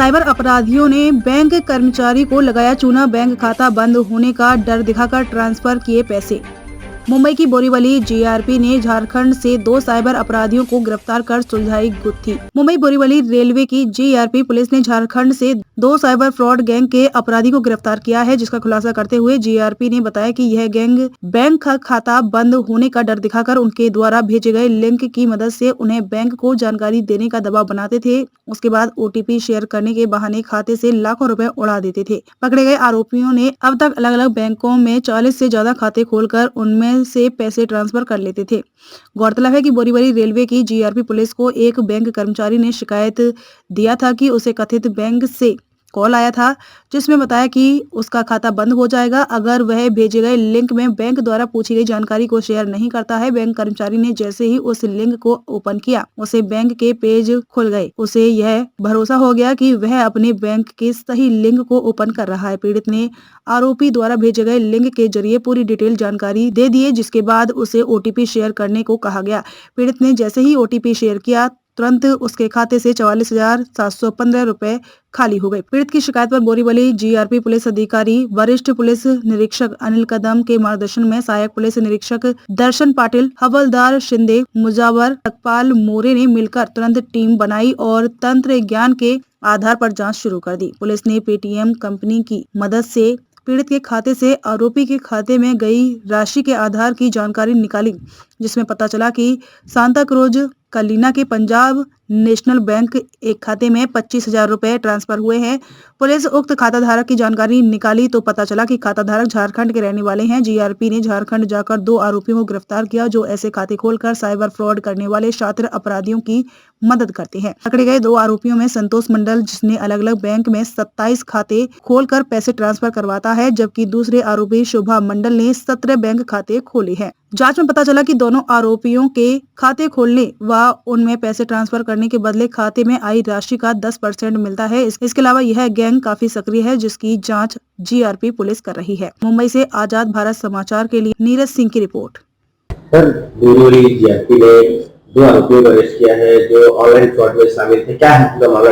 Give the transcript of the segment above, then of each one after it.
Cyber अपराधियों ने bank कर्मचारी को लगाया चूना, बैंक खाता बंद होने का डर दिखाकर ट्रांसफर किए पैसे। मुंबई की बोरीवली जीआरपी ने झारखंड से 2 साइबर अपराधियों को गिरफ्तार कर सुलझाई गुत्थी। मुंबई बोरीवली रेलवे की जीआरपी पुलिस ने झारखंड से 2 साइबर फ्रॉड गैंग के अपराधी को गिरफ्तार किया है, जिसका खुलासा करते हुए जीआरपी ने बताया कि यह गैंग बैंक का खाता बंद होने का डर दिखाकर उनके द्वारा भेजे गए लिंक की मदद से उन्हें बैंक को जानकारी देने का दबाव बनाते थे। उसके बाद ओटीपी शेयर करने के बहाने खाते से लाखों रुपए उड़ा देते थे। पकड़े गए आरोपियों ने अब तक अलग अलग बैंकों में 40 से ज्यादा खाते खोलकर उनमें से पैसे ट्रांसफर कर लेते थे। गौरतलब है कि बोरीवली रेलवे की जीआरपी पुलिस को एक बैंक कर्मचारी ने शिकायत दिया था कि उसे कथित बैंक से कॉल आया था, जिसमें बताया कि उसका खाता बंद हो जाएगा अगर वह भेजे गए लिंक में बैंक द्वारा पूछी गई जानकारी को शेयर नहीं करता है। बैंक कर्मचारी ने जैसे ही उस लिंक को ओपन किया, उसे बैंक के पेज खुल गए। उसे यह भरोसा हो गया कि वह अपने बैंक के सही लिंक को ओपन कर रहा है। पीड़ित ने आरोपी द्वारा भेजे गए लिंक के जरिए पूरी डिटेल जानकारी दे दिए, जिसके बाद उसे ओटीपी शेयर करने को कहा गया। पीड़ित ने जैसे ही ओटीपी शेयर किया, तुरंत उसके खाते से 44,715 रुपए खाली हो गए। पीड़ित की शिकायत पर बोरीवली जीआरपी पुलिस अधिकारी वरिष्ठ पुलिस निरीक्षक अनिल कदम के मार्गदर्शन में सहायक पुलिस निरीक्षक दर्शन पाटिल, हवलदार शिंदे, मुजावर तकपाल मोरे ने मिलकर तुरंत टीम बनाई और तंत्र ज्ञान के आधार पर जांच शुरू कर दी। पुलिस ने पेटीएम कंपनी की मदद से पीड़ित के खाते से आरोपी के खाते में गई राशि के आधार की जानकारी निकाली, जिसमें पता चला कि सांता क्रूज कलीना के पंजाब नेशनल बैंक एक खाते में 25,000 रुपए ट्रांसफर हुए हैं। पुलिस उक्त खाता धारक की जानकारी निकाली तो पता चला कि खाता धारक झारखंड के रहने वाले हैं। जीआरपी ने झारखंड जाकर 2 आरोपियों को गिरफ्तार किया, जो ऐसे खाते खोलकर साइबर फ्रॉड करने वाले शातिर अपराधियों की मदद करते हैं। पकड़े गए 2 आरोपियों में संतोष मंडल, जिसने अलग अलग बैंक में 27 खाते खोलकर पैसे ट्रांसफर करवाता है, जबकि दूसरे आरोपी शोभा मंडल ने 17 बैंक खाते खोले हैं। जांच में पता चला कि दोनों आरोपियों के खाते खोलने व उनमें पैसे ट्रांसफर करने के बदले खाते में आई राशि का 10% मिलता है। इसके अलावा यह गैंग काफी सक्रिय है, जिसकी जांच जीआरपी पुलिस कर रही है। मुंबई से आजाद भारत समाचार के लिए नीरज सिंह की रिपोर्ट। सर, बोरीवली जीआरपी ने 2 आरोपियों को अरेस्ट किया है जो ऑनलाइन फ्रॉड में शामिल थे। क्या है पूरा मामला?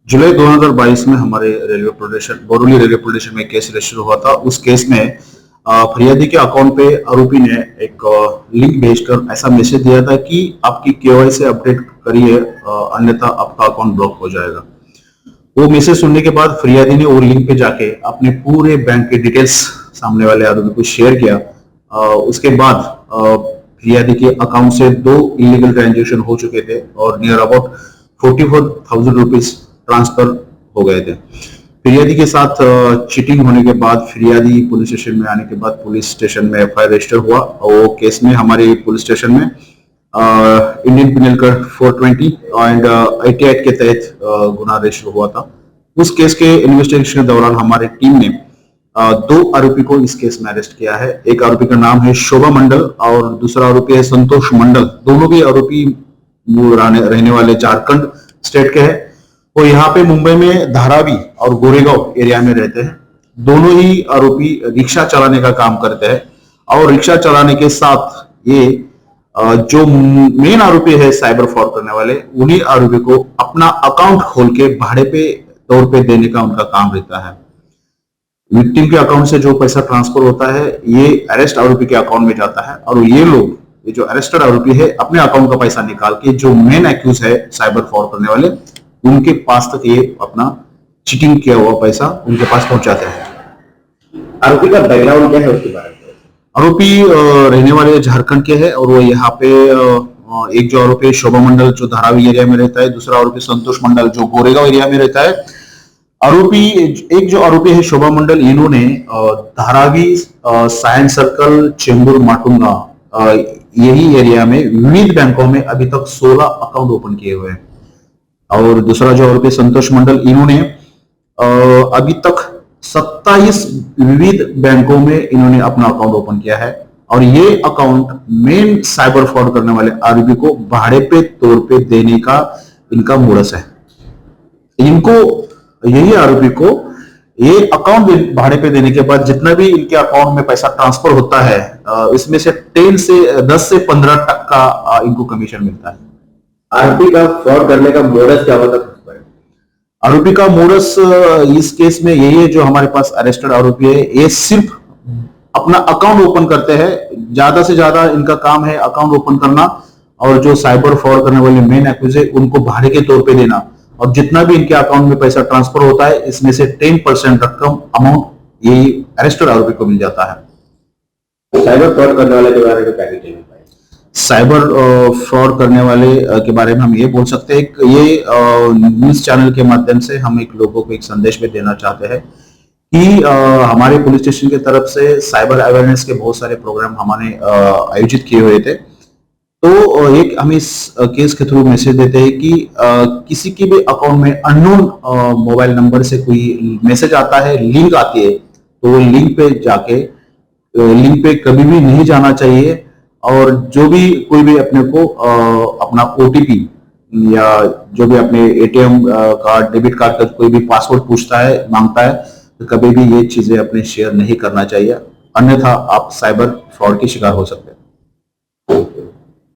जुलाई 2022 में हमारे बोरीवली रेलवे पुलिस स्टेशन में केस रजिस्टर हुआ था। उस केस में फरियादी के अकाउंट पे आरोपी ने एक लिंक भेजकर ऐसा मैसेज दिया था कि आपकी केवाईसी अपडेट करिए, अन्यथा आपका अकाउंट ब्लॉक हो जाएगा। वो मैसेज सुनने के बाद फरियादी ने वो लिंक पे जाके अपने पूरे बैंक के डिटेल्स सामने वाले आरोपी को शेयर किया। उसके बाद फरियादी के अकाउंट से 2 इलीगल ट्रांजेक्शन हो चुके थे और नियर अबाउट 44,000 रुपीज ट्रांसफर हो गए थे। फिरियादी के साथ चीटिंग होने के बाद फिरियादी पुलिस स्टेशन में आने के बाद पुलिस स्टेशन में एफआईआर रजिस्टर हुआ और वो केस में हमारे पुलिस स्टेशन में इंडियन पिनल कोड 420 एंड 88 के तहत गुना रजिस्टर हुआ था। उस केस के इन्वेस्टिगेशन के दौरान हमारी टीम ने 2 आरोपी को इस केस में अरेस्ट किया है। एक आरोपी का नाम है शोभा मंडल और दूसरा आरोपी है संतोष मंडल। दोनों भी आरोपी रहने वाले झारखंड स्टेट के हैं। वो यहाँ पे मुंबई में धारावी और गोरेगांव एरिया में रहते हैं। दोनों ही आरोपी रिक्शा चलाने का काम करते हैं और रिक्शा चलाने के साथ ये जो मेन आरोपी है साइबर फ्रॉड करने वाले, उन्हीं आरोपी को अपना अकाउंट खोल के भाड़े पे तौर पे देने का उनका काम रहता है। विक्टिम के अकाउंट से जो पैसा ट्रांसफर होता है ये अरेस्ट आरोपी के अकाउंट में जाता है और ये जो अरेस्टेड आरोपी है अपने अकाउंट का पैसा निकाल के जो मेन एक्यूज है साइबर फ्रॉड करने वाले, उनके पास तक ये अपना चीटिंग किया हुआ पैसा उनके पास पहुंचाते हैं। आरोपी का बैकग्राउंड क्या है उसके बारे में? आरोपी रहने वाले झारखंड के हैं और वो यहाँ पे एक जो आरोपी है शोभा मंडल जो धारावी एरिया में रहता है, दूसरा आरोपी संतोष मंडल जो गोरेगांव एरिया में रहता है। एक जो आरोपी है शोभा मंडल, इन्होंने धारावी साइंस सर्कल, चेंबूर, माटुंगा यही एरिया में विविध बैंकों में अभी तक 16 अकाउंट ओपन किए हुए हैं। और दूसरा जो आरोपी संतोष मंडल, इन्होंने अभी तक 27 विविध बैंकों में इन्होंने अपना अकाउंट ओपन किया है और ये अकाउंट मेन साइबर फ्रॉड करने वाले आरोपी को भाड़े पे तौर पे देने का इनका मोडस है। यही आरोपी को ये अकाउंट भाड़े पे देने के बाद जितना भी इनके अकाउंट में पैसा ट्रांसफर होता है, इसमें से 10 से 15% इनको कमीशन मिलता है। आरोपी का फ्रॉड करने का मोडस क्या होता है? आरोपी का मोडस इस केस में यही है, जो हमारे पास अरेस्टेड आरोपी है, ये सिर्फ अपना अकाउंट ओपन करते हैं। ज्यादा से ज्यादा इनका काम है अकाउंट ओपन करना, और जो साइबर फ्रॉड करने वाले मेन एक्यूज है उनको भाड़े के तौर पे देना, और जितना भी इनके अकाउंट में पैसा ट्रांसफर होता है इसमें से 10% रकम अमाउंट यही अरेस्टेड आरोपी को मिल जाता है। साइबर फ्रॉड करने वाले के बारे में क्या डिटेल में? साइबर फ्रॉड करने वाले के बारे में हम ये बोल सकते हैं कि ये न्यूज चैनल के माध्यम से हम एक लोगों को एक संदेश में देना चाहते हैं कि हमारे पुलिस स्टेशन की तरफ से साइबर अवेयरनेस के बहुत सारे प्रोग्राम हमने आयोजित किए हुए थे। तो एक हम इस केस के थ्रू मैसेज देते हैं कि किसी के भी अकाउंट में अननोन मोबाइल नंबर से कोई मैसेज आता है, लिंक आती है, तो वो लिंक पे जाके लिंक पे कभी भी नहीं जाना चाहिए। और जो भी कोई भी अपने को अपना ओटीपी या जो भी अपने एटीएम कार्ड, डेबिट कार्ड का कोई भी पासवर्ड पूछता है, मांगता है, तो कभी भी ये चीजें अपने शेयर नहीं करना चाहिए, अन्यथा आप साइबर फ्रॉड की शिकार हो सकते हैं।